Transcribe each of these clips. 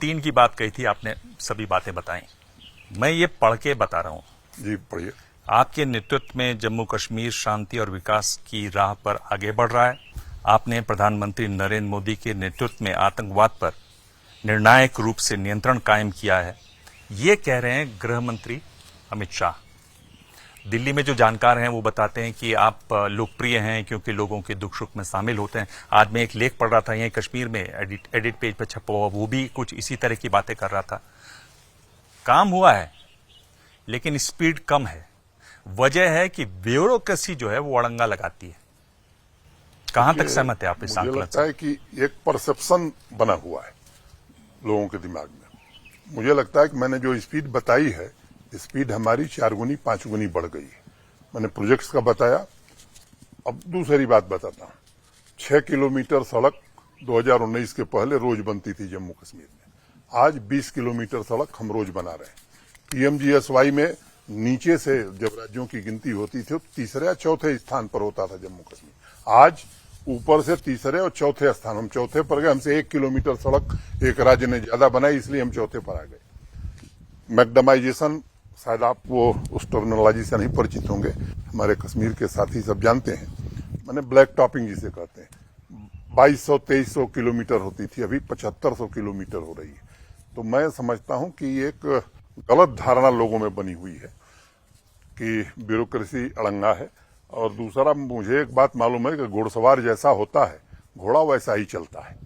3 की बात कही थी, आपने सभी बातें बताई। मैं ये पढ़ के बता रहा हूं। जी पढ़िए। आपके नेतृत्व में जम्मू कश्मीर शांति और विकास की राह पर आगे बढ़ रहा है। आपने प्रधानमंत्री नरेंद्र मोदी के नेतृत्व में आतंकवाद पर निर्णायक रूप से नियंत्रण कायम किया है। ये कह रहे हैं गृह मंत्री अमित शाह। दिल्ली में जो जानकार हैं वो बताते हैं कि आप लोकप्रिय हैं क्योंकि लोगों के दुख सुख में शामिल होते हैं। आज मैं एक लेख पढ़ रहा था यहीं कश्मीर में, एडिट पेज पर छपा हुआ, वो भी कुछ इसी तरह की बातें कर रहा था। काम हुआ है लेकिन स्पीड कम है। वजह है कि ब्यूरोक्रेसी जो है वो अड़ंगा लगाती है। कहां तक सहमत है आप इस आंकलन से? मुझे लगता है कि एक परसेप्शन बना हुआ है लोगों के दिमाग में। मुझे लगता है कि मैंने जो स्पीड बताई है, स्पीड हमारी 4 गुनी 5 गुनी बढ़ गई है। मैंने प्रोजेक्ट्स का बताया। अब दूसरी बात बताता हूं। 6 किलोमीटर सड़क 2019 के पहले रोज बनती थी जम्मू कश्मीर में। आज 20 किलोमीटर सड़क हम रोज बना रहे हैं। पीएमजीएसवाई में नीचे से जब राज्यों की गिनती होती थी तो तीसरे या चौथे स्थान पर होता था जम्मू कश्मीर। आज ऊपर से तीसरे और चौथे स्थान, हम चौथे पर गए। हमसे 1 किलोमीटर सड़क एक राज्य ने ज्यादा बनाई, इसलिए हम चौथे पर आ गए। मैकडमाइजेशन, शायद आप वो उस टर्मिनोलॉजी से नहीं परिचित होंगे, हमारे कश्मीर के साथी सब जानते हैं। मैंने ब्लैक टॉपिंग जिसे कहते हैं, 2200-2300 किलोमीटर होती थी, अभी 7500 किलोमीटर हो रही है। तो मैं समझता हूं कि एक गलत धारणा लोगों में बनी हुई है कि ब्यूरोक्रेसी अड़ंगा है। और दूसरा, मुझे एक बात मालूम है कि घुड़सवार जैसा होता है घोड़ा वैसा ही चलता है।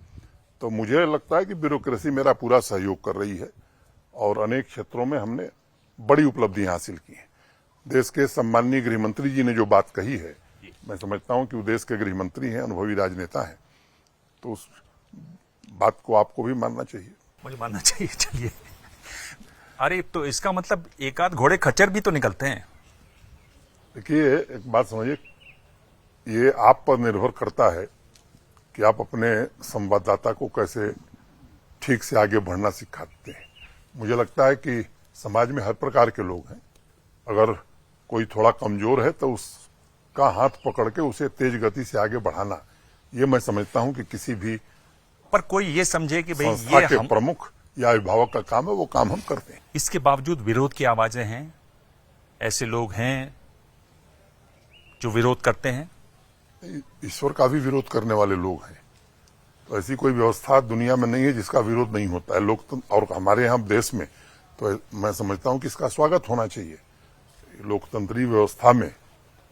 तो मुझे लगता है कि ब्यूरोक्रेसी मेरा पूरा सहयोग कर रही है और अनेक क्षेत्रों में हमने बड़ी उपलब्धियां हासिल की हैं। देश के सम्माननीय गृहमंत्री जी ने जो बात कही है, मैं समझता हूं कि वो देश के गृहमंत्री हैं, अनुभवी राजनेता हैं, तो उस बात को आपको भी मानना चाहिए। मुझे मानना चाहिए। चलिए, अरे तो इसका मतलब एक आध घोड़े खच्चर भी तो निकलते हैं। देखिए, एक बात समझिए, ये आप पर निर्भर करता है कि आप अपने संवाददाता को कैसे ठीक से आगे बढ़ना सिखाते हैं। मुझे लगता है कि समाज में हर प्रकार के लोग हैं। अगर कोई थोड़ा कमजोर है तो उसका हाथ पकड़ के उसे तेज गति से आगे बढ़ाना, ये मैं समझता हूं कि किसी भी पर कोई ये समझे कि भाई संस्था ये के प्रमुख या अभिभावक का काम है, वो काम हम करते हैं। इसके बावजूद विरोध की आवाजें हैं, ऐसे लोग हैं जो विरोध करते हैं। ईश्वर का भी विरोध करने वाले लोग हैं। तो ऐसी कोई व्यवस्था दुनिया में नहीं है जिसका विरोध नहीं होता है। लोग और हमारे यहाँ देश में तो मैं समझता हूं कि इसका स्वागत होना चाहिए। लोकतंत्री व्यवस्था में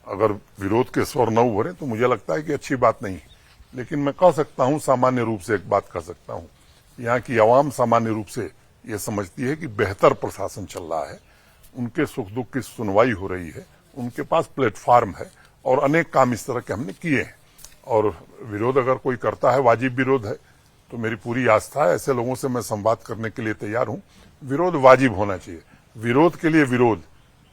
अगर विरोध के स्वर न उभरे तो मुझे लगता है कि अच्छी बात नहीं है। लेकिन मैं कह सकता हूं, सामान्य रूप से एक बात कह सकता हूं, यहाँ की आवाम सामान्य रूप से ये समझती है कि बेहतर प्रशासन चल रहा है, उनके सुख दुख की सुनवाई हो रही है, उनके पास प्लेटफॉर्म है और अनेक काम इस तरह के हमने किए हैं। और विरोध अगर कोई करता है, वाजिब विरोध है, तो मेरी पूरी आस्था है, ऐसे लोगों से मैं संवाद करने के लिए तैयार हूं। विरोध वाजिब होना चाहिए। विरोध के लिए विरोध,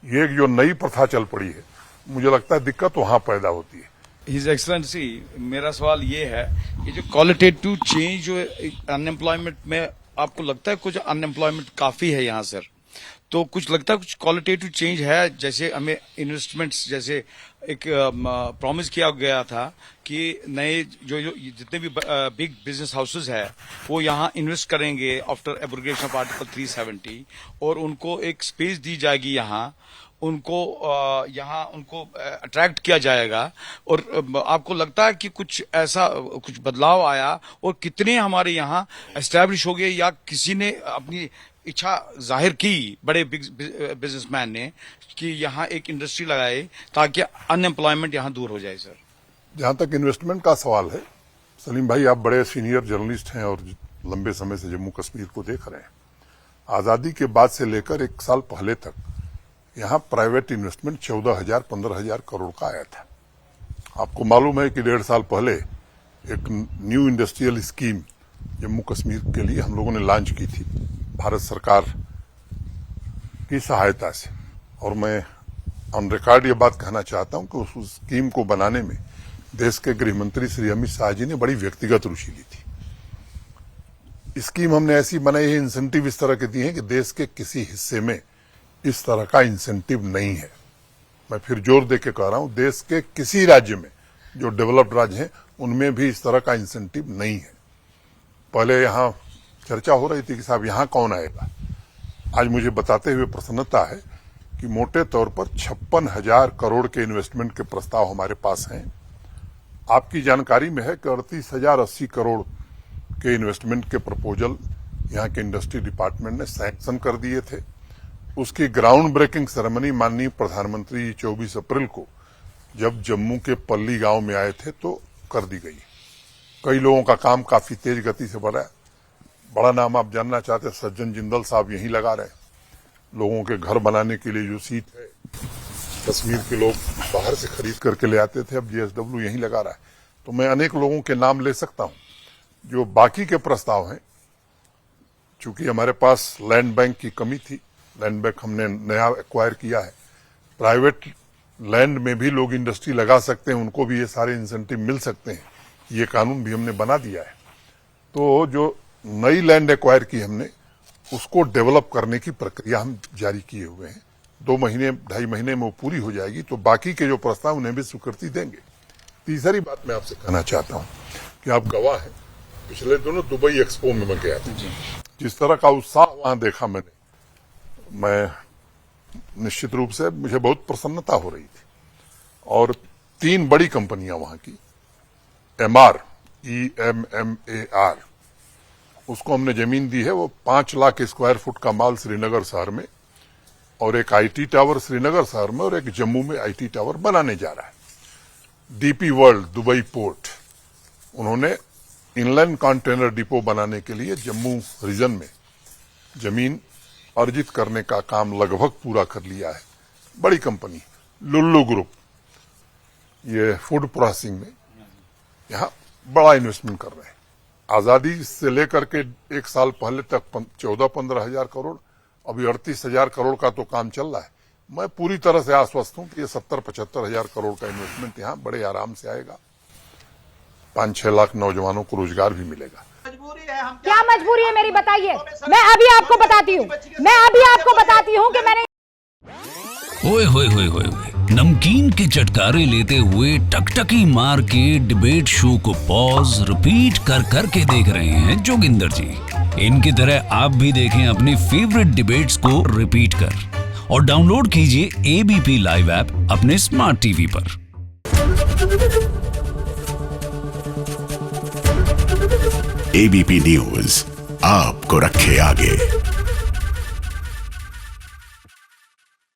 ये जो नई प्रथा चल पड़ी है, मुझे लगता है दिक्कत वहां पैदा होती है। हिज एक्सलेंसी, मेरा सवाल ये है कि जो क्वालिटेटिव चेंज जो अनएम्प्लॉयमेंट में, आपको लगता है कुछ अनएम्प्लॉयमेंट काफी है यहाँ सर, तो कुछ लगता है कुछ क्वालिटेटिव चेंज है? जैसे हमें इन्वेस्टमेंट्स, जैसे एक प्रॉमिस किया गया था कि नए जो जितने भी बिग बिजनेस हाउसेस है वो यहाँ इन्वेस्ट करेंगे आफ्टर एब्रोगेशन ऑफ आर्टिकल 370, और उनको एक स्पेस दी जाएगी यहाँ, उनको यहाँ उनको अट्रैक्ट किया जाएगा। और आपको लगता है कि कुछ ऐसा कुछ बदलाव आया और कितने हमारे यहाँ एस्टैब्लिश हो गए, या किसी ने अपनी इच्छा जाहिर की, बड़े बिजनेसमैन ने, कि यहाँ एक इंडस्ट्री लगाए ताकि अनएम्प्लॉयमेंट यहाँ दूर हो जाए? सर, जहां तक इन्वेस्टमेंट का सवाल है, सलीम भाई आप बड़े सीनियर जर्नलिस्ट हैं और लंबे समय से जम्मू कश्मीर को देख रहे हैं। आजादी के बाद से लेकर 1 साल पहले तक यहाँ प्राइवेट इन्वेस्टमेंट 14,000-15,000 करोड़ का आया था। आपको मालूम है कि 1.5 साल पहले एक new industrial scheme Jammu Kashmir के लिए हम लोगों ने लॉन्च की थी भारत सरकार की सहायता से। और मैं ऑन रिकॉर्ड ये बात कहना चाहता हूं कि उस स्कीम को बनाने में देश के गृह मंत्री श्री अमित शाह जी ने बड़ी व्यक्तिगत रुचि ली थी। स्कीम हमने ऐसी बनाई है, इंसेंटिव इस तरह के दिए हैं कि देश के किसी हिस्से में इस तरह का इंसेंटिव नहीं है। मैं फिर जोर देके कह रहा हूं, देश के किसी राज्य में, जो डेवलप्ड राज्य हैं, उनमें भी इस तरह का इंसेंटिव नहीं है। पहले यहां चर्चा हो रही थी कि साहब यहां कौन आएगा। आज मुझे बताते हुए प्रसन्नता है कि मोटे तौर पर 56,000 करोड़ के इन्वेस्टमेंट के प्रस्ताव हमारे पास हैं। आपकी जानकारी में है कि 38,080 करोड़ के इन्वेस्टमेंट के प्रपोजल यहां के इंडस्ट्री डिपार्टमेंट ने सैंक्शन कर दिए थे। उसकी ग्राउंड ब्रेकिंग सेरेमनी माननीय प्रधानमंत्री 24 अप्रैल को जब जम्मू के पल्ली गांव में आए थे तो कर दी गई। कई लोगों का काम काफी तेज गति से बढ़ा है। बड़ा नाम आप जानना चाहते हैं, सज्जन जिंदल साहब यहीं लगा रहे। लोगों के घर बनाने के लिए जो सीट है, कश्मीर के लोग बाहर से खरीद करके ले आते थे, अब जेएसडब्ल्यू यहीं लगा रहा है। तो मैं अनेक लोगों के नाम ले सकता हूं। जो बाकी के प्रस्ताव हैं, चूंकि हमारे पास लैंड बैंक की कमी थी, लैंड बैंक हमने नया एक्वायर किया है। प्राइवेट लैंड में भी लोग इंडस्ट्री लगा सकते हैं, उनको भी ये सारे इंसेंटिव मिल सकते हैं। ये कानून भी हमने बना दिया है। तो जो नई लैंड एक्वायर की हमने, उसको डेवलप करने की प्रक्रिया हम जारी किए हुए हैं। 2 महीने 2.5 महीने में वो पूरी हो जाएगी, तो बाकी के जो प्रस्ताव उन्हें भी स्वीकृति देंगे। तीसरी बात मैं आपसे कहना चाहता हूं कि आप गवाह हैं, पिछले दिनों दुबई एक्सपो में मैं गया था। जिस तरह का उत्साह वहां देखा मैं निश्चित रूप से मुझे बहुत प्रसन्नता हो रही थी। और 3 बड़ी कंपनियां वहां की, EMMAR, उसको हमने जमीन दी है। वो 5 लाख स्क्वायर फुट का माल श्रीनगर शहर में, और एक आईटी टावर श्रीनगर शहर में, और एक जम्मू में आईटी टावर बनाने जा रहा है। डीपी वर्ल्ड दुबई पोर्ट, उन्होंने इनलैंड कंटेनर डिपो बनाने के लिए जम्मू रीजन में जमीन अर्जित करने का काम लगभग पूरा कर लिया है। बड़ी कंपनी लुल्लू ग्रुप, ये फूड प्रोसेसिंग में यहां बड़ा इन्वेस्टमेंट कर रहे हैं। आजादी से लेकर के 1 साल पहले तक 14-15 हजार करोड़, अभी 38,000 करोड़ का तो काम चल रहा है। मैं पूरी तरह से आश्वस्त हूं कि ये 70-75 हजार करोड़ का इन्वेस्टमेंट यहां बड़े आराम से आएगा। 5-6 लाख नौजवानों को रोजगार भी मिलेगा। क्या मजबूरी है मेरी, बताइए। मैं अभी आपको बताती हूँ कि मैंने ओए होए होए होए नमकीन के चटकारे लेते हुए टकटकी मार के डिबेट शो को पॉज रिपीट कर करके देख रहे हैं जोगिंदर जी। इनकी तरह आप भी देखें अपनी फेवरेट डिबेट्स को रिपीट कर, और डाउनलोड कीजिए एबीपी लाइव ऐप अपने स्मार्ट टीवी पर। एबीपी न्यूज आपको रखे आगे।